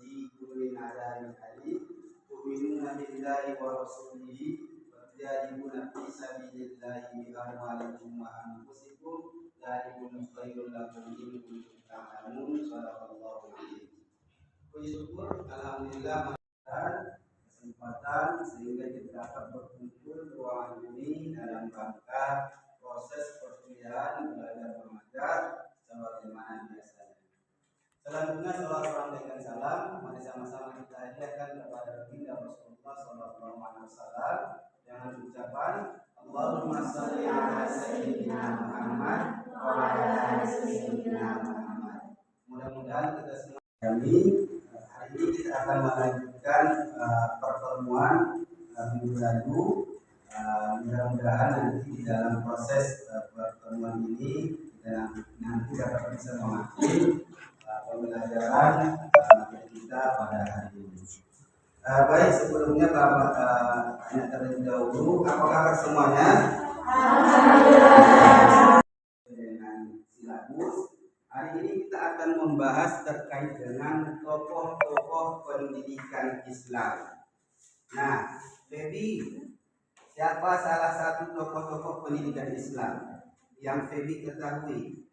yunjikum min adzabin alim tu'minuna billahi wa rasulihi wa tujahiduna fi sabilillahi bi amwalikum wa anfusikum dzalikum khairul lakum in kuntum ta'lamun. Shadaqallahu alaihi. Puji syukur alhamdulillah kesempatan sehingga kita dapat berkumpul ruangan ini dalam rangka proses perkuliahan belajar mengajar sebagaimana biasanya. Selanjutnya setelah sampaikan salam, mari sama-sama kita hadiahkan kepada baginda Rasulullah SAW dengan ucapan Allahumma shalli ala sayyidina Muhammad wa ala ali sayyidina Muhammad. Mudah-mudahan kita semua hari ini kita akan melanjutkan pertemuan minggu lalu. Mudah-mudahan nanti di dalam proses pertemuan ini dan nanti dapat bisa mengakhiri pembelajaran kita pada hari ini. Baik, sebelumnya Bapak tanya terlebih dahulu, apa kabar semuanya? Dengan silabus, hari ini kita akan membahas terkait dengan tokoh-tokoh pendidikan Islam. Nah, Febi, siapa salah satu tokoh-tokoh pendidikan Islam yang Febi ketahui?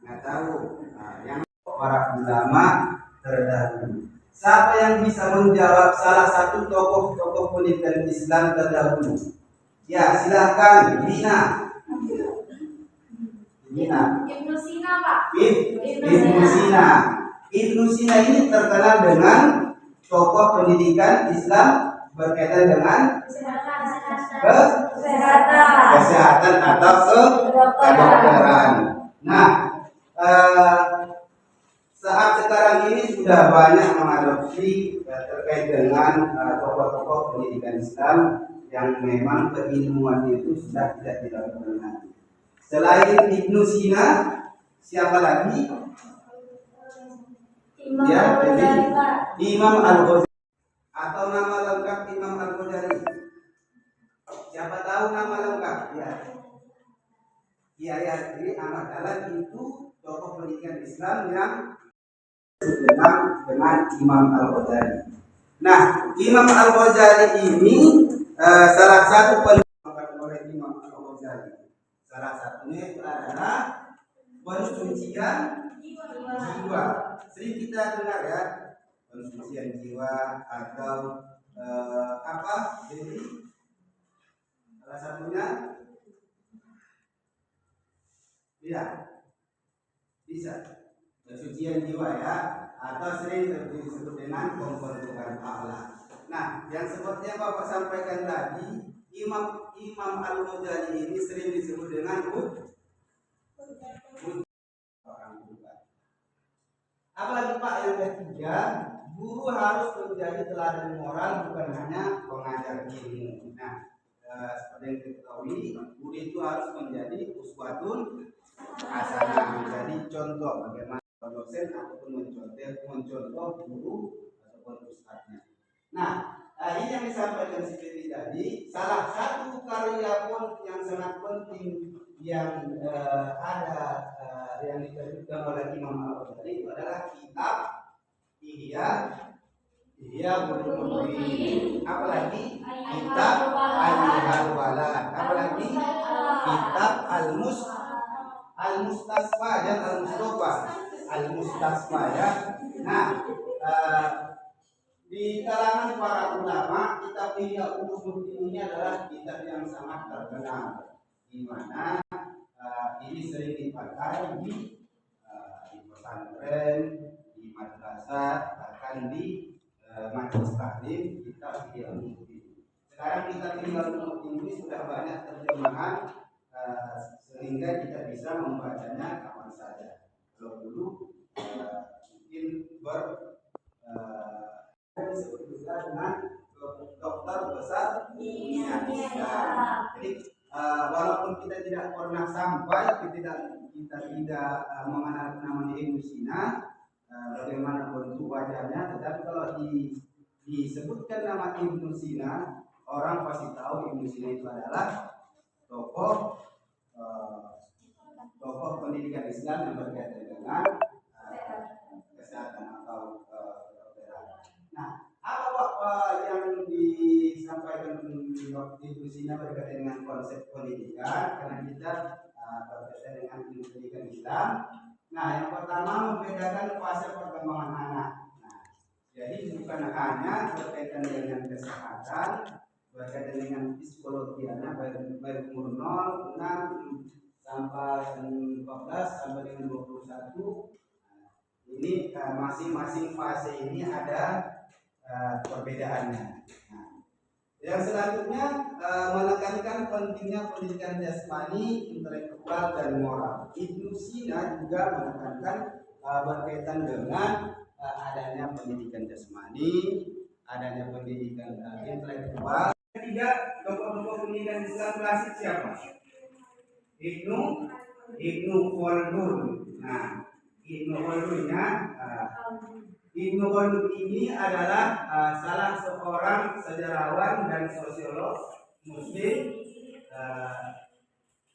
Nggak tahu. Nah, yang para ulama terdahulu. Siapa yang bisa menjawab salah satu tokoh-tokoh pendidikan Islam terdahulu? Ya, silakan, Dina. Ibnu Sina, Pak. Ibnu Sina. Ibnu Sina ini terkenal dengan tokoh pendidikan Islam berkaitan dengan kesehatan atau kedokteran. Nah, saat sekarang ini sudah banyak mengadopsi terkait dengan tokoh-tokoh pendidikan Islam yang memang keilmuannya itu sudah tidak dilakukan lagi. Selain Ibnu Sina, siapa lagi? Imam Al-Ghazali. Atau nama lengkap Imam Al-Ghazali. Siapa tahu nama lengkap? Ya, jadi Ahmad Dahlan itu tokoh pendidikan Islam yang dengan Imam Al-Ghazali. Nah, Imam Al-Ghazali ini salah satu pendidikan oleh Imam Al-Ghazali. Salah satunya itu adalah pensucian jiwa. Sering kita dengar ya, pensucian jiwa atau apa? Jadi salah satunya ya bisa pensucian jiwa ya, atau sering disebut dengan pembentukan akhlak. Nah, yang seperti yang Bapak sampaikan tadi, Imam Al-Ghazali ini sering disebut dengan orang tua. Apalagi Pak, yang ketiga, guru harus menjadi teladan moral, bukan hanya pengajar ilmu. Nah, seperti yang kita ketahui, guru itu harus menjadi uswatun hasanah, menjadi contoh bagaimana dosen ataupun mencontoh guru ataupun ustadznya. Nah, ini yang disampaikan si Fitri tadi, salah satu karya pun yang sangat penting yang ada yang diterbitkan oleh Imam Al-Ghazali itu adalah kitab Ihya Ulumuddin. Apalagi kitab Al-Walad. Apalagi kitab Al-Mustasfa dan Al-Mustasfa ya. Nah, di kalangan para ulama, kitab Ihya Ulumuddin ini adalah kitab yang sangat terkenal, di mana ini sering dipakai di pesantren, di madrasah, bahkan di majelis taklim kitab Ihya Ulumuddin. Sekarang kitab Ihya Ulumuddin ini sudah banyak terjemahan, sehingga kita bisa membacanya kapan saja. Kalau dulu mungkin disebut juga dengan dokter besar Islam. Jadi walaupun kita tidak pernah sampai, kita tidak mengenal namanya Ibnu Sina, bagaimana bentuk wajahnya, tetapi kalau disebutkan nama Ibnu Sina, orang pasti tahu Ibnu Sina itu adalah tokoh pendidikan Islam yang berkaitan dengan diskusinya berkaitan dengan konsep pendidikan karena kita berkaitan dengan pendidikan Islam. Nah, yang pertama membedakan fase perkembangan anak. Nah, jadi bukan hanya berkaitan dengan kesehatan, berkaitan dengan psikologi anak baik umur 0, 6 sampai 14 sampai dengan 21. Ini masing-masing fase ini ada perbedaannya. Nah, yang selanjutnya menekankan pentingnya pendidikan jasmani, intelektual dan moral. Ibnu Sina juga menekankan berkaitan dengan adanya pendidikan jasmani, adanya pendidikan intelektual. Ketiga, tokoh-tokoh pendidikan Islam klasik siapa? Ibnu Khaldun. Nah, Ibnu Khaldun ini adalah salah seorang sejarawan dan sosiolog Muslim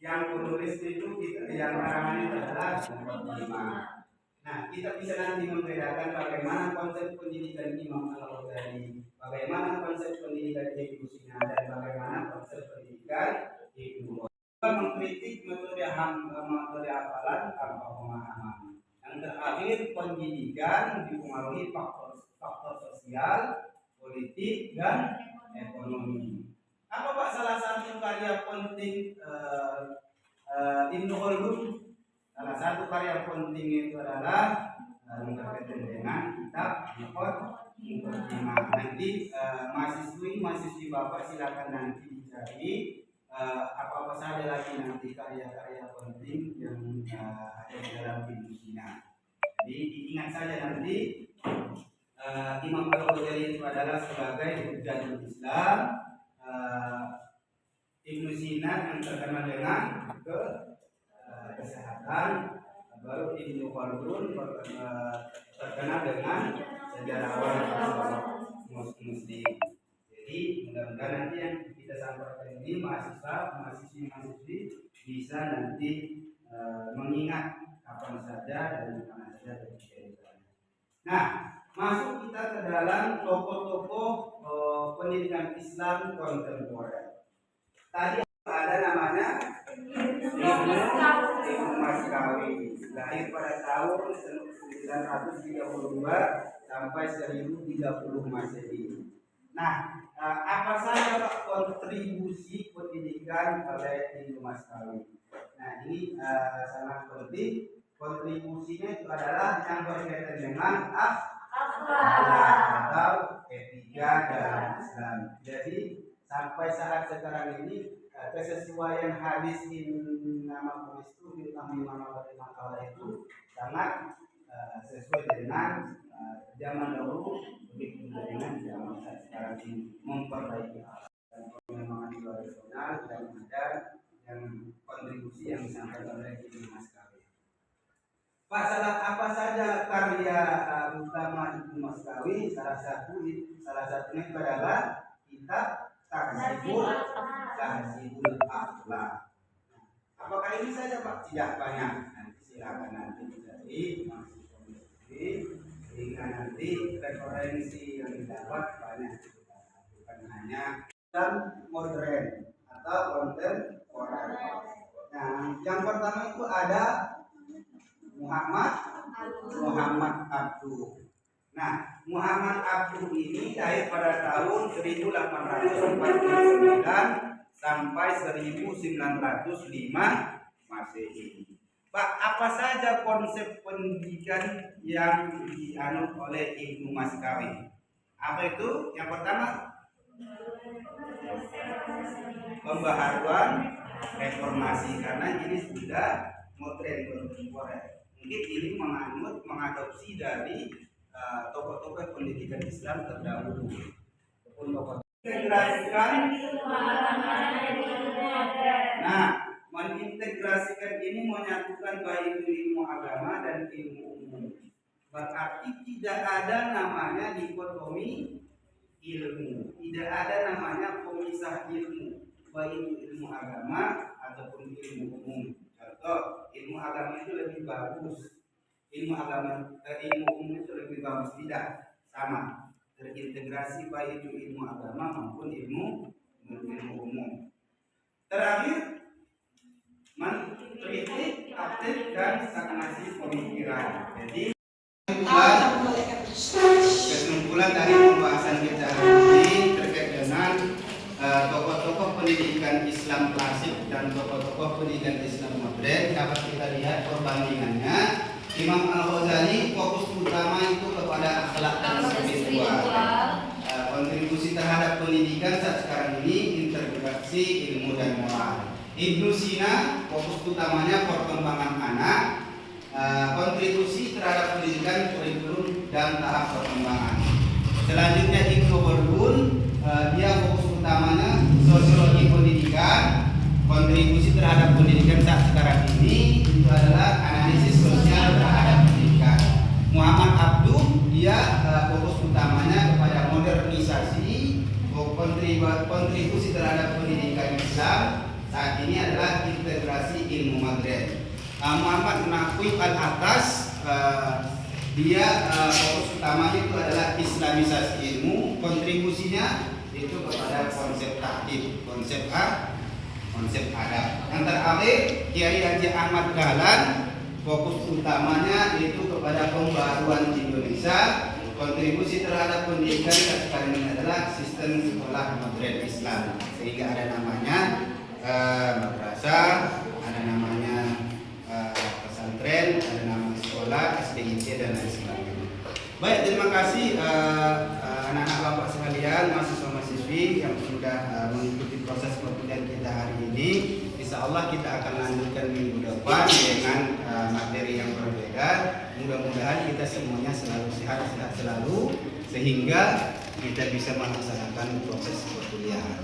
yang penulis itu yang karangannya adalah Muqaddimah. Nah, kita bisa nanti membedakan bagaimana konsep pendidikan Imam Al-Ghazali, bagaimana konsep pendidikan Ibnu Sina, dan bagaimana konsep pendidikan Ibnu mengkritik metode hafalan tanpa pemahaman. Yang terakhir, pendidikan dipengaruhi faktor sosial, politik, dan ekonomi. Apa Pak salah satu karya penting Ibnu Khaldun? Salah satu karya penting itu adalah berkaitan dengan kitab Muqaddimah. Nanti mahasiswi Bapak silakan nanti dicari apa-apa saja lagi nanti karya-karya penting yang ada di dalam Ibnu Sina. Jadi diingat saja nanti Imam Al-Ghazali itu adalah sebagai hujjatul Islam, Ibnu Sina yang terkenal dengan kesehatan, baru Ibnu Khaldun terkenal dengan sejarawan Muslim. Jadi mudah-mudahan nanti yang kita sampaikan ini mahasiswi bisa nanti mengingat kapan saja dan mana saja berbicara. Nah, masuk kita ke dalam tokoh-tokoh pendidikan Islam kontemporer. Tadi ada namanya Ibnu Maskawi, lahir pada tahun 932 sampai 1030 Masehi. Nah, apa saja Pak kontribusi pendidikan oleh Ibnu Maskawi? Nah, ini sangat penting. Kontribusinya itu adalah yang berkaitan dengan akhlak atau etika dalam Islam. Jadi sampai saat sekarang ini kesesuaian hadis nama hadis itu di Imam itu sangat sesuai dengan zaman dahulu begitu dengan zaman sekarang ini, memperbaiki dan pengembangan tradisional dan ada yang kontribusi yang disampaikan oleh Ibnu Maskawi. Pak, apa saja karya utama Ibnu Maskawi? Salah satunya adalah kitab Tahzibul Akhlak. Apakah ini saja Pak? Tidak banyak. Nanti silakan nanti dicari sehingga nanti referensi yang didapat banyak, bukan hanya dan modern atau kontemporer. Nah, yang pertama itu ada Muhammad Abduh. Nah, Muhammad Abduh ini lahir pada tahun 1849 sampai 1905 Masehi. Pak, apa saja konsep pendidikan yang dianut oleh Ibnu Maskawi? Apa itu? Yang pertama, pembaharuan reformasi, karena ini sudah modern kontemporer. Mungkin ini mengadopsi dari tokoh-tokoh pendidikan Islam terdahulu. Mengintegrasikan ini menyatukan baik ilmu agama dan ilmu umum. Berarti tidak ada namanya dikotomi ilmu, tidak ada namanya pemisah ilmu, baik ilmu agama ataupun ilmu umum. Contoh, ilmu agama itu lebih bagus, ilmu umum itu lebih bagus, tidak sama, terintegrasi baik itu ilmu agama maupun ilmu ilmu umum. Terakhir, mengkritik, aktif dan stagnasi pemikiran. Jadi kesimpulan dari pembahasan kita hari ini terkait dengan tokoh-tokoh pendidikan Islam klasik dan tokoh-tokoh pendidikan Islam modern dapat kita lihat perbandingannya. Imam Al-Ghazali fokus utama itu kepada akhlak dan spiritual. Kontribusi terhadap pendidikan saat sekarang ini integrasi ilmu dan moral. Ibnu Sina fokus utamanya perkembangan anak, kontribusi terhadap pendidikan kurikulum dan tahap perkembangan. Selanjutnya Ibnu Khaldun, dia fokus utamanya sosiologi pendidikan, kontribusi terhadap pendidikan saat sekarang ini itu adalah analisis sosial terhadap pendidikan. Muhammad Abduh, dia fokus utamanya kepada modernisasi, kontribusi terhadap pendidikan Islam saat ini adalah integrasi ilmu modern. Muhammad Naqib Al-Atas, dia fokus utamanya itu adalah islamisasi ilmu, kontribusinya itu kepada konsep tahdib, konsep adab. Yang terakhir Kiai Haji Ahmad Dahlan, fokus utamanya itu kepada pembaruan Indonesia, kontribusi terhadap pendidikan sekarang ini adalah sistem sekolah modern Islam, sehingga ada namanya madrasah, ada namanya pesantren, ada nama sekolah, SDIT dan lain sebagainya. Baik, terima kasih anak-anak bapak sekalian, mahasiswa-mahasiswi yang sudah mengikuti proses perkuliahan kita hari ini. Insya Allah kita akan lanjutkan minggu depan dengan materi yang berbeda. Mudah-mudahan kita semuanya selalu sehat-sehat selalu sehingga kita bisa melaksanakan proses perkuliahan.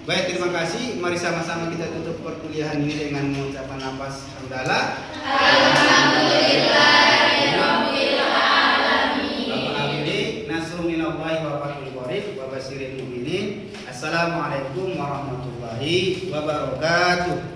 Baik, terima kasih. Mari sama-sama kita tutup perkuliahan ini dengan mengucapkan nafas hamdalah. Alhamdulillahirabbil alamin. Bapak akhiri nasrun minallahi wa fathul qarib wa basyiril mu'minin. Assalamualaikum warahmatullahi wabarakatuh.